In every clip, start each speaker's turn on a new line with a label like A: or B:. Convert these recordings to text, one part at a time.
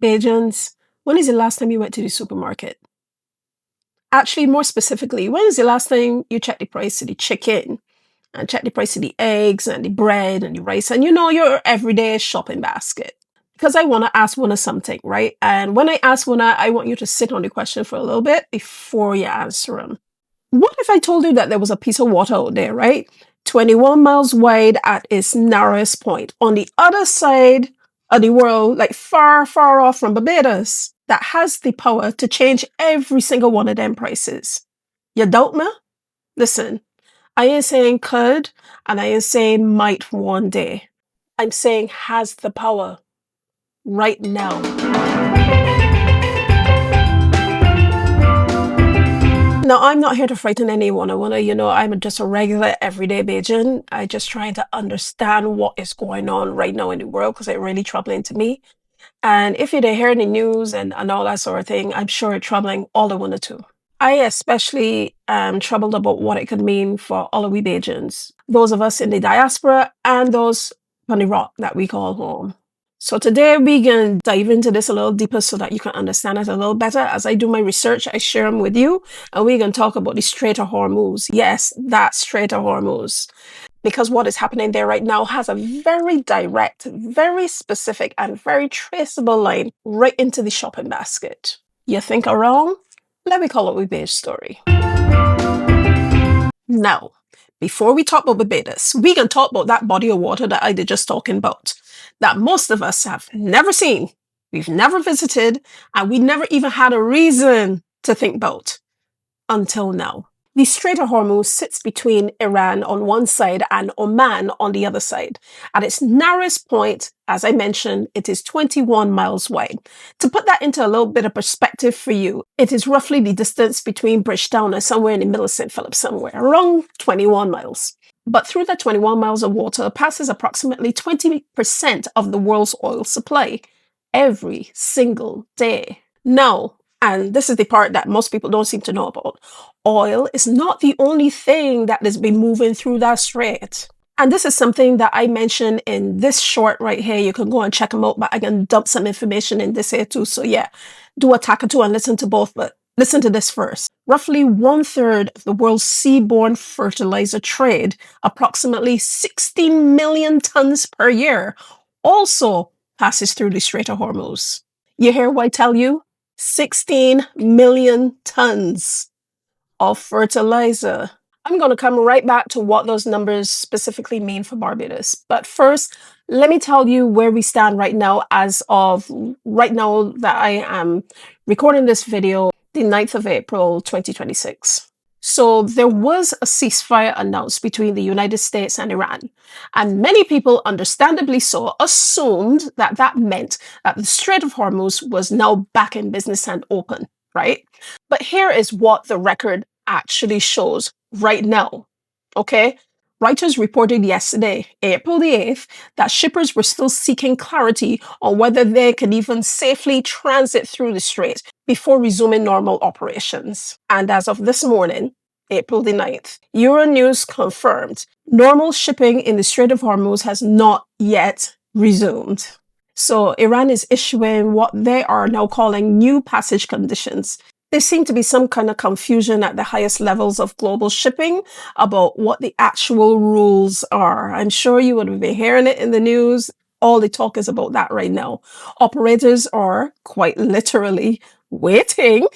A: Bajans, when is the last time you went to the supermarket? Actually, more specifically, when is the last time you checked the price of the chicken and checked the price of the eggs and the bread and the rice and your everyday shopping basket? Because I want to ask Wuna something, right? And when I ask Wuna, I want you to sit on the question for a little bit before you answer them. What if I told you that there was a piece of water out there, right? 21 miles wide at its narrowest point on the other side of the world, like far, far off from Barbados, that has the power to change every single one of them prices. You doubt me? Listen, I ain't saying could, and I ain't saying might one day. I'm saying has the power right now. Now, I'm not here to frighten anyone. I'm just a regular everyday Bajan. I just trying to understand what is going on right now in the world because it's really troubling to me. And if you're hearing the news and all that sort of thing, I'm sure it's troubling all the one or two. I especially am troubled about what it could mean for all of we Bajans, those of us in the diaspora and those on the rock that we call home. So today we can dive into this a little deeper so that you can understand it a little better. As I do my research, I share them with you, and we can talk about the Strait of Hormuz. Yes, that Strait of Hormuz. Because what is happening there right now has a very direct, very specific, and very traceable line right into the shopping basket. You think I'm wrong? Let me call it a beige story. Now, before we talk about Barbados, we can talk about that body of water that I did just talking about, that most of us have never seen, we've never visited, and we never even had a reason to think about until now. The Strait of Hormuz sits between Iran on one side and Oman on the other side. At its narrowest point, as I mentioned, it is 21 miles wide. To put that into a little bit of perspective for you, it is roughly the distance between Bridgetown and somewhere in the middle of St. Philip, somewhere around 21 miles. But through that 21 miles of water passes approximately 20% of the world's oil supply every single day. Now, and this is the part that most people don't seem to know about, oil is not the only thing that has been moving through that strait. And this is something that I mentioned in this short right here. You can go and check them out, but I can dump some information in this here too. So yeah, do a tack or two and listen to both, but listen to this first. Roughly 1/3 of the world's seaborne fertilizer trade, approximately 16 million tons per year, also passes through the Strait of Hormuz. You hear what I tell you? 16 million tons of fertilizer. I'm going to come right back to what those numbers specifically mean for Barbados. But first, let me tell you where we stand right now as of right now that I am recording this video, the 9th of April, 2026. So there was a ceasefire announced between the United States and Iran. And many people, understandably so, assumed that that meant that the Strait of Hormuz was now back in business and open, right? But here is what the record actually shows right now, okay? Reuters reported yesterday, April the 8th, that shippers were still seeking clarity on whether they could even safely transit through the strait before resuming normal operations. And as of this morning, April the 9th, Euronews confirmed normal shipping in the Strait of Hormuz has not yet resumed. So Iran is issuing what they are now calling new passage conditions. There seems to be some kind of confusion at the highest levels of global shipping about what the actual rules are. I'm sure you would have been hearing it in the news. All the talk is about that right now. Operators are quite literally waiting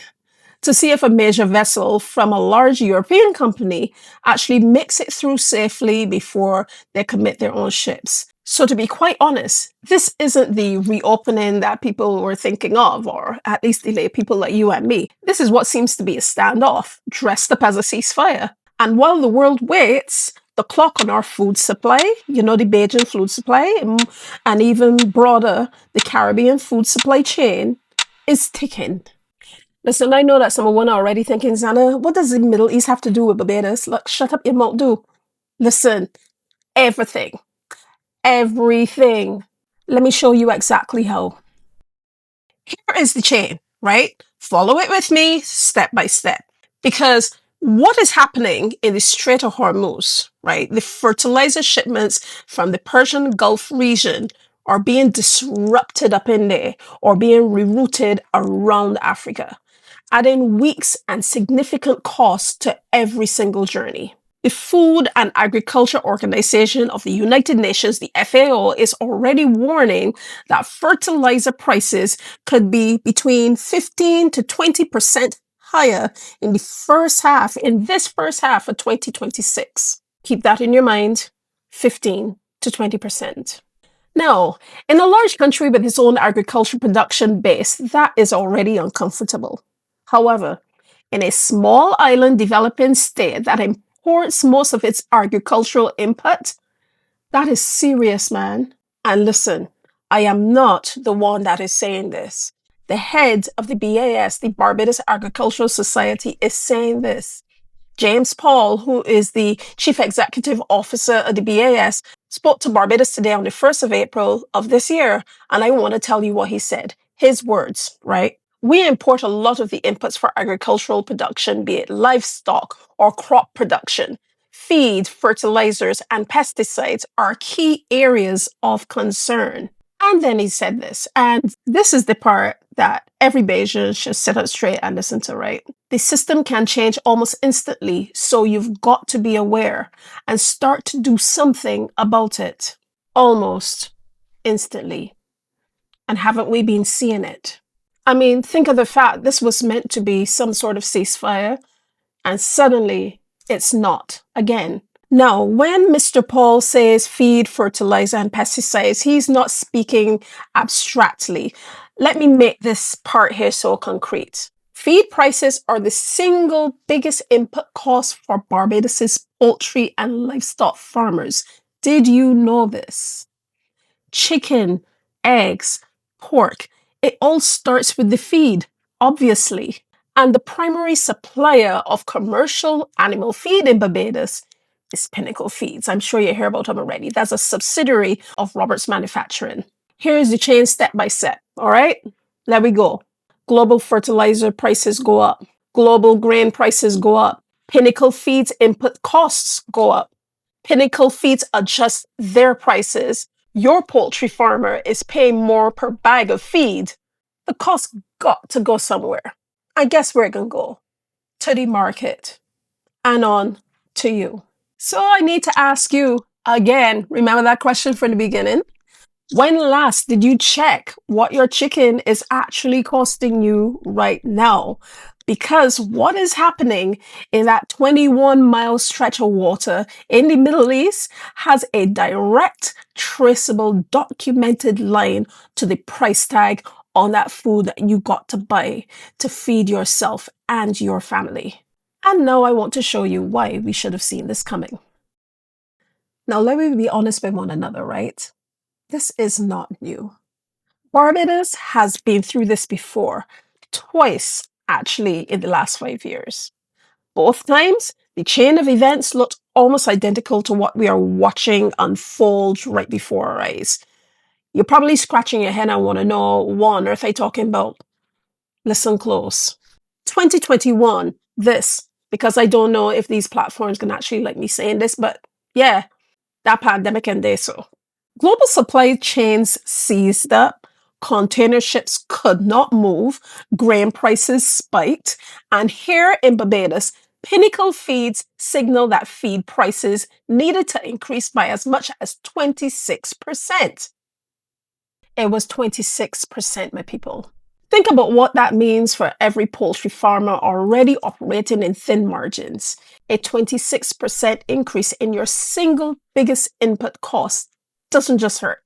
A: to see if a major vessel from a large European company actually makes it through safely before they commit their own ships. So to be quite honest, this isn't the reopening that people were thinking of, or at least the people like you and me. This is what seems to be a standoff, dressed up as a ceasefire. And while the world waits, the clock on our food supply, the Bajan food supply, and even broader, the Caribbean food supply chain, is ticking. Listen, I know that someone already thinking, Zana, what does the Middle East have to do with Barbados? Look, shut up your mouth, do. Listen, everything. Everything. Let me show you exactly how. Here is the chain, right? Follow it with me step by step. Because what is happening in the Strait of Hormuz, right? The fertilizer shipments from the Persian Gulf region are being disrupted up in there or being rerouted around Africa, adding weeks and significant costs to every single journey. The Food and Agriculture Organization of the United Nations, the FAO, is already warning that fertilizer prices could be between 15 to 20% higher in this first half of 2026. Keep that in your mind, 15 to 20%. Now, in a large country with its own agriculture production base, that is already uncomfortable. However, in a small island developing state that imports most of its agricultural input, that is serious, man. And listen, I am not the one that is saying this. The head of the BAS, the Barbados Agricultural Society, is saying this. James Paul, who is the Chief Executive Officer of the BAS, spoke to Barbados today on the 1st of April of this year, and I want to tell you what he said. His words, right? We import a lot of the inputs for agricultural production, be it livestock or crop production. Feed, fertilizers, and pesticides are key areas of concern. And then he said this, and this is the part that every Bajan should sit up straight and listen to, right? The system can change almost instantly, so you've got to be aware and start to do something about it. Almost instantly. And haven't we been seeing it? I mean, think of the fact this was meant to be some sort of ceasefire, and suddenly it's not again. Now, when Mr. Paul says feed, fertilizer, and pesticides, he's not speaking abstractly. Let me make this part here so concrete. Feed prices are the single biggest input cost for Barbados's poultry and livestock farmers. Did you know this? Chicken, eggs, pork, it all starts with the feed, obviously. And the primary supplier of commercial animal feed in Barbados is Pinnacle Feeds. I'm sure you hear about them already. That's a subsidiary of Roberts Manufacturing. Here is the chain step by step, all right? There we go. Global fertilizer prices go up. Global grain prices go up. Pinnacle Feeds input costs go up. Pinnacle Feeds adjust their prices. Your poultry farmer is paying more per bag of feed. The cost got to go somewhere. I guess where it can go? To the market. And on to you. So I need to ask you again, remember that question from the beginning? When last did you check what your chicken is actually costing you right now? Because what is happening in that 21-mile stretch of water in the Middle East has a direct, traceable, documented line to the price tag on that food that you got to buy to feed yourself and your family. And now I want to show you why we should have seen this coming. Now, let me be honest with one another, right? This is not new. Barbados has been through this before, twice actually in the last 5 years. Both times, the chain of events looked almost identical to what we are watching unfold right before our eyes. You're probably scratching your head and want to know, what on earth are you talking about? Listen close. 2021, because I don't know if these platforms can actually let me saying this, but yeah, that pandemic and they so. Global supply chains seized up, container ships could not move, grain prices spiked, and here in Barbados, Pinnacle Feeds signaled that feed prices needed to increase by as much as 26%. It was 26%, my people. Think about what that means for every poultry farmer already operating in thin margins. A 26% increase in your single biggest input cost doesn't just hurt.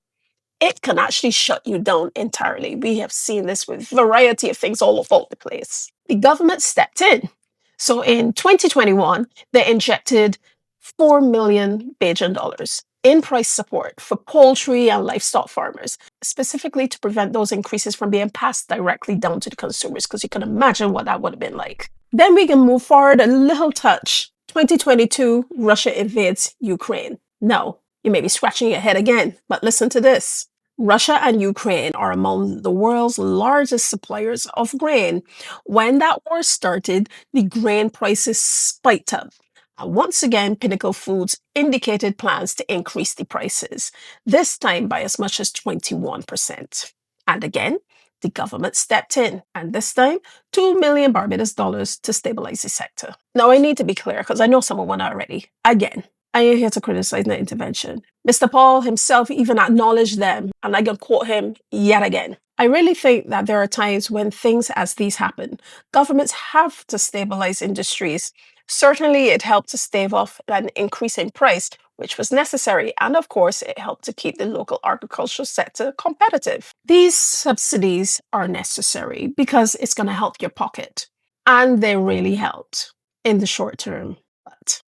A: It can actually shut you down entirely. We have seen this with a variety of things all over the place. The government stepped in. So in 2021, they injected 4 million Bajan dollars in price support for poultry and livestock farmers, specifically to prevent those increases from being passed directly down to the consumers, because you can imagine what that would have been like. Then we can move forward a little touch. 2022, Russia invades Ukraine. Now, you may be scratching your head again, but listen to this. Russia and Ukraine are among the world's largest suppliers of grain. When that war started, the grain prices spiked up. And once again, Pinnacle Foods indicated plans to increase the prices, this time by as much as 21%. And again, the government stepped in, and this time, 2 million Barbados dollars to stabilize the sector. Now, I need to be clear because I know someone went already. Again, I ain't here to criticize the intervention. Mr. Paul himself even acknowledged them, and I can quote him yet again. I really think that there are times when things as these happen, governments have to stabilize industries. Certainly, it helped to stave off an increase in price, which was necessary, and of course, it helped to keep the local agricultural sector competitive. These subsidies are necessary because it's going to help your pocket, and they really helped in the short term. But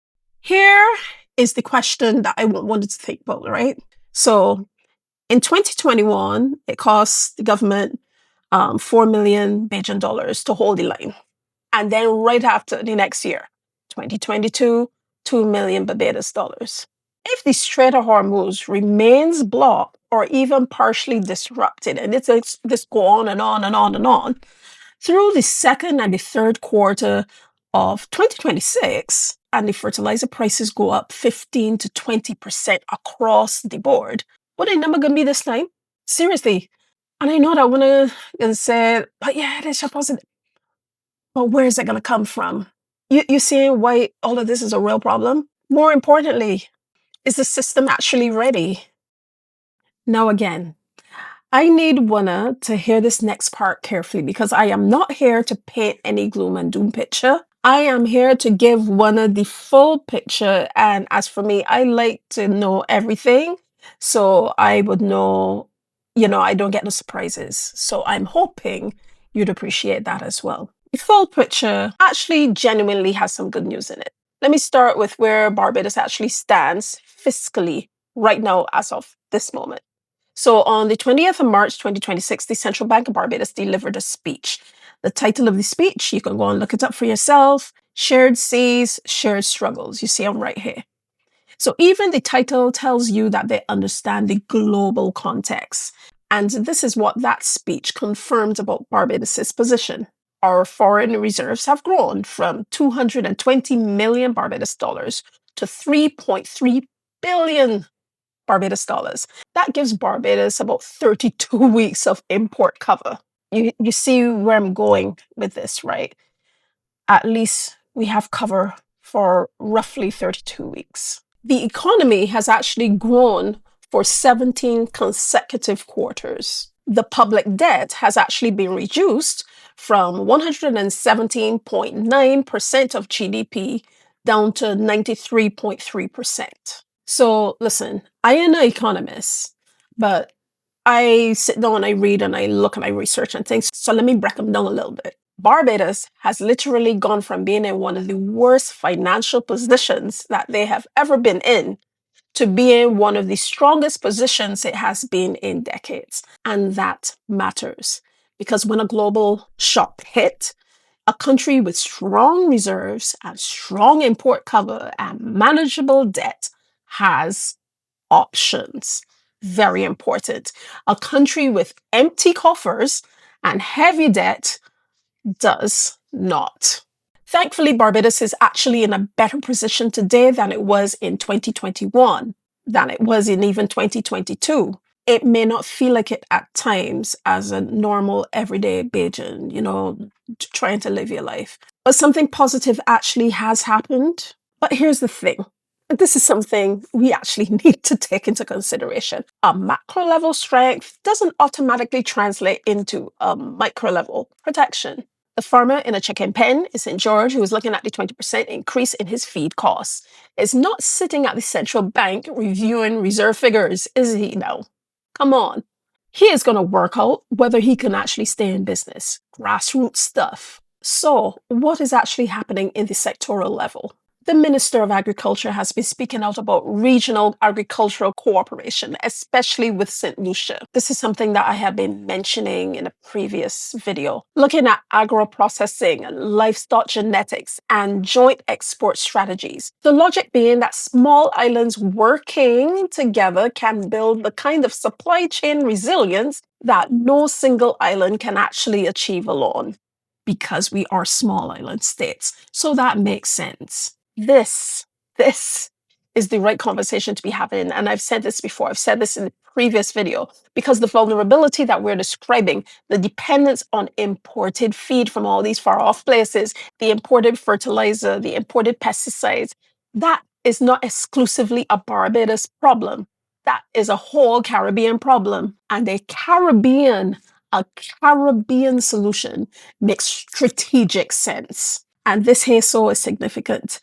A: here is the question that I wanted to think about, right? So in 2021, it cost the government 4 million Bajan dollars to hold the line. And then right after the next year, 2022, 2 million Barbados dollars. If the Strait of Hormuz remains blocked or even partially disrupted, and it's this go on and on and on and on, through the second and the third quarter of 2026, and the fertilizer prices go up 15 to 20% across the board, what ain't never gonna be this time? Seriously. And I know that one gonna say, but yeah, that's a positive. But where is it gonna come from? You see why all of this is a real problem? More importantly, is the system actually ready? Now again, I need Wanna to hear this next part carefully because I am not here to paint any gloom and doom picture. I am here to give Wanna the full picture. And as for me, I like to know everything. So I would know, I don't get no surprises. So I'm hoping you'd appreciate that as well. The full picture actually genuinely has some good news in it. Let me start with where Barbados actually stands fiscally right now as of this moment. So on the 20th of March 2026, the Central Bank of Barbados delivered a speech. The title of the speech, you can go and look it up for yourself, Shared Seas, Shared Struggles. You see them right here. So even the title tells you that they understand the global context. And this is what that speech confirmed about Barbados' position. Our foreign reserves have grown from 220 million Barbados dollars to 3.3 billion Barbados dollars. That gives Barbados about 32 weeks of import cover. You see where I'm going with this, right? At least we have cover for roughly 32 weeks. The economy has actually grown for 17 consecutive quarters. The public debt has actually been reduced from 117.9% of GDP down to 93.3%. So listen, I am an economist, but I sit down and I read and I look and I research and things. So let me break them down a little bit. Barbados has literally gone from being in one of the worst financial positions that they have ever been in to being one of the strongest positions it has been in decades. And that matters because when a global shock hit, a country with strong reserves and strong import cover and manageable debt has options. Very important. A country with empty coffers and heavy debt does not. Thankfully, Barbados is actually in a better position today than it was in 2021, than it was in even 2022. It may not feel like it at times as a normal everyday Bajan, trying to live your life. But something positive actually has happened. But here's the thing. This is something we actually need to take into consideration. A macro level strength doesn't automatically translate into a micro level protection. The farmer in a chicken pen in St. George who is looking at the 20% increase in his feed costs is not sitting at the central bank reviewing reserve figures, is he now? Come on. He is going to work out whether he can actually stay in business. Grassroots stuff. So, what is actually happening in the sectoral level? The Minister of Agriculture has been speaking out about regional agricultural cooperation, especially with St. Lucia. This is something that I have been mentioning in a previous video. Looking at agro-processing, livestock genetics, and joint export strategies. The logic being that small islands working together can build the kind of supply chain resilience that no single island can actually achieve alone. Because we are small island states. So that makes sense. This, this is the right conversation to be having. And I've said this before, I've said this in the previous video, because the vulnerability that we're describing, the dependence on imported feed from all these far off places, the imported fertilizer, the imported pesticides, that is not exclusively a Barbados problem. That is a whole Caribbean problem. And a Caribbean solution makes strategic sense. And this here so is significant.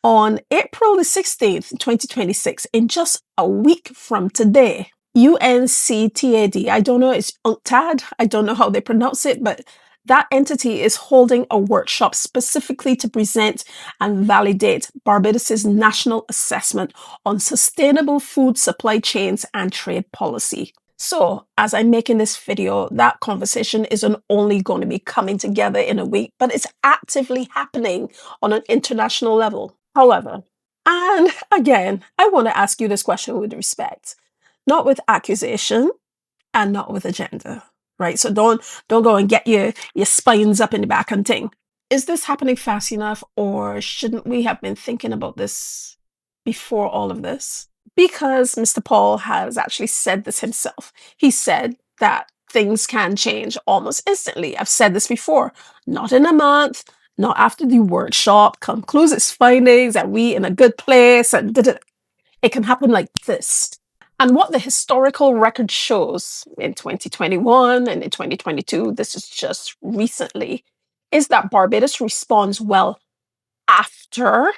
A: On April the 16th, 2026, in just a week from today, UNCTAD, I don't know, it's UNCTAD, I don't know how they pronounce it, but that entity is holding a workshop specifically to present and validate Barbados's national assessment on sustainable food supply chains and trade policy. So, as I'm making this video, that conversation isn't only going to be coming together in a week, but it's actively happening on an international level. However, and again, I want to ask you this question with respect, not with accusation and not with agenda, right? So don't go and get your spines up in the back and thing. Is this happening fast enough, or shouldn't we have been thinking about this before all of this? Because Mr. Paul has actually said this himself. He said that things can change almost instantly. I've said this before, not in a month, not after the workshop concludes its findings and we in a good place and it can happen like this. And what the historical record shows in 2021 and in 2022, this is just recently, is that Barbados responds well after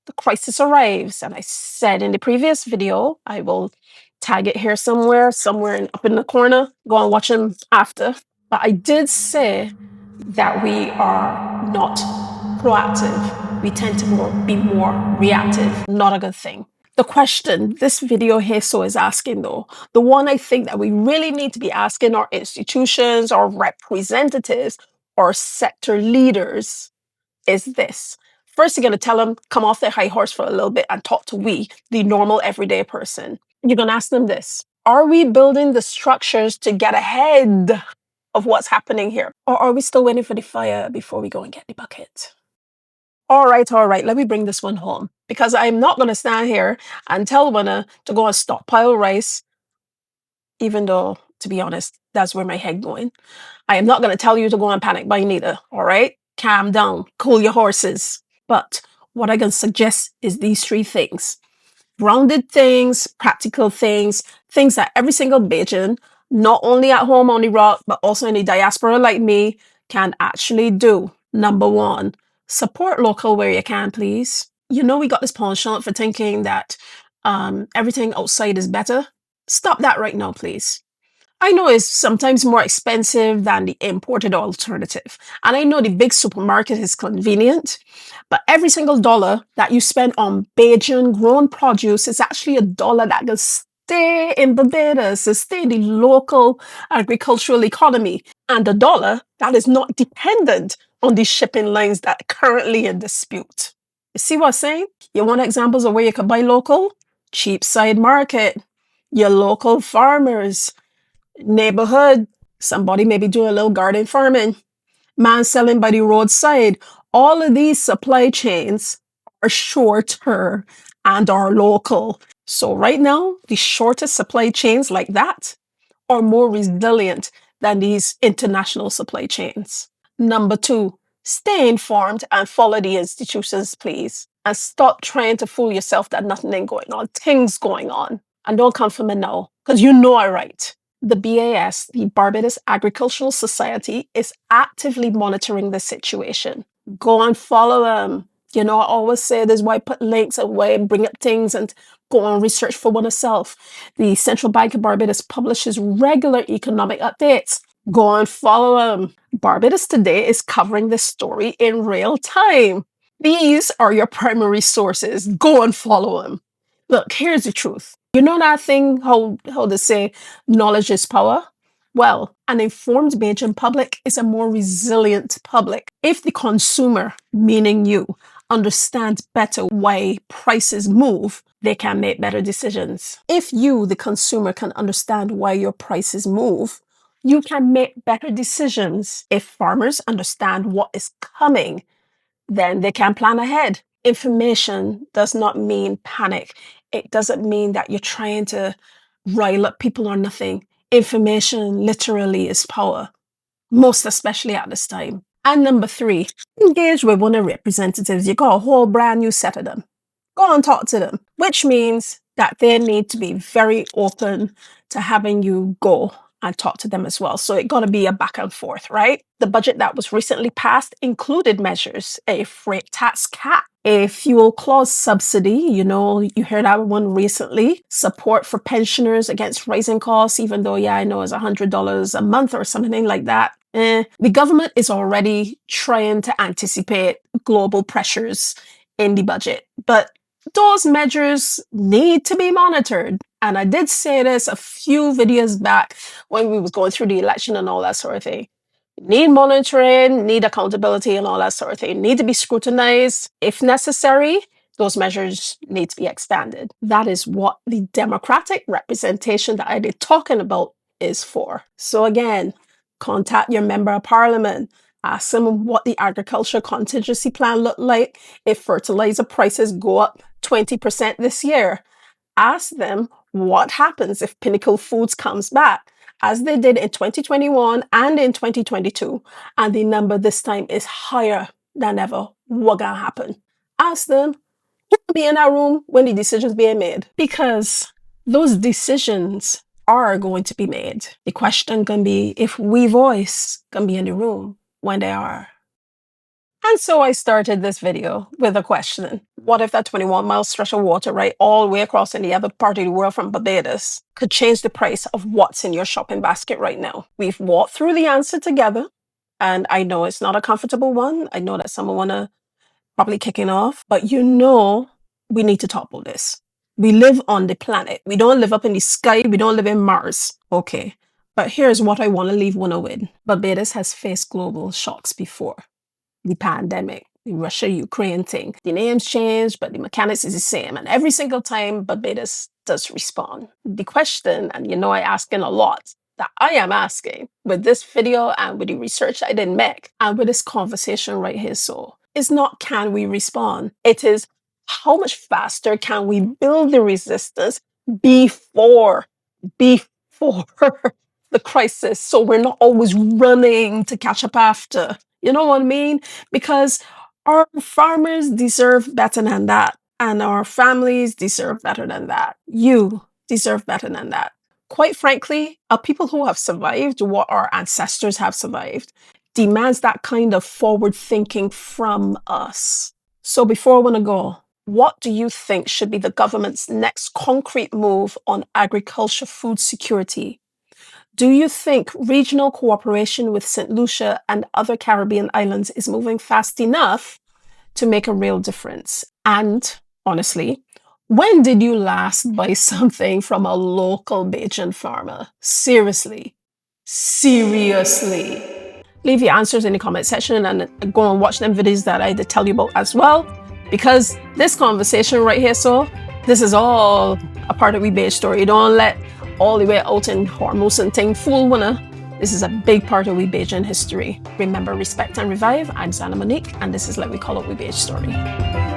A: the crisis arrives. And I said in the previous video, I will tag it here somewhere up in the corner. Go and watch them after. But I did say that we are not proactive. We tend to be more reactive. Not a good thing. The question this video here so is asking, though, the one I think that we really need to be asking our institutions, our representatives, or sector leaders is this. First, you're going to tell them, come off their high horse for a little bit and talk to we, the normal everyday person. You're going to ask them this. Are we building the structures to get ahead of what's happening here? Or are we still waiting for the fire before we go and get the bucket? All right, let me bring this one home. Because I'm not going to stand here and tell one to go and stockpile rice, even though, to be honest, that's where my head going. I am not going to tell you to go and panic buy neither, all right? Calm down, cool your horses. But what I can suggest is these three things. Grounded things, practical things, things that every single Bajan, not only at home on the rock, but also in the diaspora like me, can actually do. Number one, support local where you can, please. You know we got this penchant for thinking that everything outside is better. Stop that right now, please. I know it's sometimes more expensive than the imported alternative. And I know the big supermarket is convenient, but every single dollar that you spend on Bajan grown produce is actually a dollar that can stay in Barbados, to stay in the local agricultural economy. And a dollar that is not dependent on the shipping lines that are currently in dispute. You see what I'm saying? You want examples of where you can buy local? Cheapside market, your local farmers, neighborhood, somebody maybe doing a little garden farming, man selling by the roadside. All of these supply chains are shorter and are local. So right now, the shortest supply chains like that are more resilient than these international supply chains. Number two, stay informed and follow the institutions, please. And stop trying to fool yourself that nothing ain't going on. Things going on. And don't come for me now, because you know I'm right. The BAS, the Barbados Agricultural Society, is actively monitoring the situation. Go and follow them. You know, I always say this is why I put links away and bring up things and go and research for oneself. The Central Bank of Barbados publishes regular economic updates. Go and follow them. Barbados Today is covering this story in real time. These are your primary sources. Go and follow them. Look, here's the truth. You know that thing, how they say knowledge is power? Well, an informed Bajan public is a more resilient public. If the consumer, meaning you, understands better why prices move, they can make better decisions. If you, the consumer, can understand why your prices move, you can make better decisions. If farmers understand what is coming, then they can plan ahead. Information does not mean panic. It doesn't mean that you're trying to rile up people or nothing. Information literally is power, most especially at this time. And number 3, engage with one of the representatives. You got a whole brand new set of them. Go and talk to them, which means that they need to be very open to having you go and talk to them as well. So it got to be a back and forth, right? The budget that was recently passed included measures, a freight tax cap, a fuel clause subsidy, you heard that one recently, support for pensioners against rising costs, even though, I know it's $100 a month or something like that. The government is already trying to anticipate global pressures in the budget, but those measures need to be monitored. And I did say this a few videos back when we was going through the election and all that sort of thing. Need monitoring, need accountability and all that sort of thing. Need to be scrutinized. If necessary, those measures need to be expanded. That is what the democratic representation that I did talking about is for. So again, contact your member of parliament. Ask them what the agriculture contingency plan looked like if fertilizer prices go up 20% this year. Ask them what happens if Pinnacle Foods comes back, as they did in 2021 and in 2022, and the number this time is higher than ever. What gonna happen? Ask them who will be in that room when the decisions being made, because those decisions are going to be made. The question can be if we voice can be in the room when they are. And so I started this video with a question. What if that 21-mile stretch of water right all the way across in the other part of the world from Barbados could change the price of what's in your shopping basket right now? We've walked through the answer together, and I know it's not a comfortable one. I know that someone want to probably kicking off, but we need to talk about this. We live on the planet. We don't live up in the sky. We don't live in Mars. Okay. But here's what I want to leave one with. Barbados has faced global shocks before. The pandemic, the Russia-Ukraine thing. The names change, but the mechanics is the same. And every single time, Barbados does respond. The question, and I asking a lot, that I am asking with this video and with the research I didn't make, and with this conversation right here, so it's not can we respond? It is how much faster can we build the resistance before the crisis, so we're not always running to catch up after. You know what I mean? Because our farmers deserve better than that. And our families deserve better than that. You deserve better than that. Quite frankly, a people who have survived what our ancestors have survived demands that kind of forward thinking from us. So before I want to go, what do you think should be the government's next concrete move on agriculture food security? Do you think regional cooperation with St. Lucia and other Caribbean islands is moving fast enough to make a real difference? And honestly, when did you last buy something from a local Bajan farmer? Seriously. Leave your answers in the comment section and go and watch them videos that I did tell you about as well. Because this conversation right here, this is all a part of we Baj story. Don't let all the way out in Hormuz and thing fool winner. This is a big part of we Bajan history. Remember, respect and revive. I'm Zana Monique, and this is Let We Call It We Baj Story.